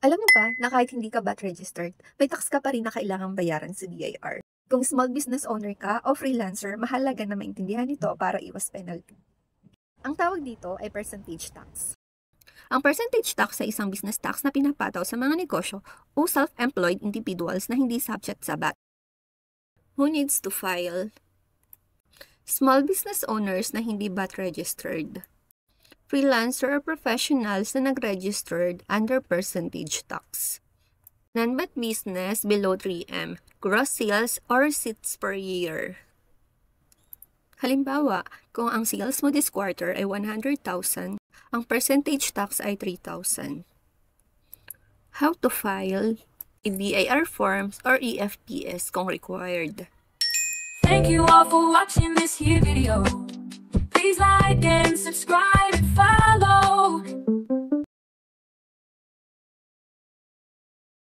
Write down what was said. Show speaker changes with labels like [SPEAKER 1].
[SPEAKER 1] Alam mo ba na kahit hindi ka VAT registered, may tax ka pa rin na kailangang bayaran sa BIR? Kung small business owner ka o freelancer, mahalaga na maintindihan ito para iwas penalty. Ang tawag dito ay percentage tax. Ang percentage tax ay isang business tax na pinapataw sa mga negosyo o self-employed individuals na hindi subject sa VAT. Who needs to file? Small business owners na hindi VAT registered. Freelancer or professionals na nag-registered under percentage tax. Non-VAT business below 3M, gross sales or receipts per year. Halimbawa, kung ang sales mo this quarter ay 100,000, ang percentage tax ay 3,000. How to file? BIR forms or EFPS kung required.
[SPEAKER 2] Thank you all for watching this here video. Please like and subscribe and follow.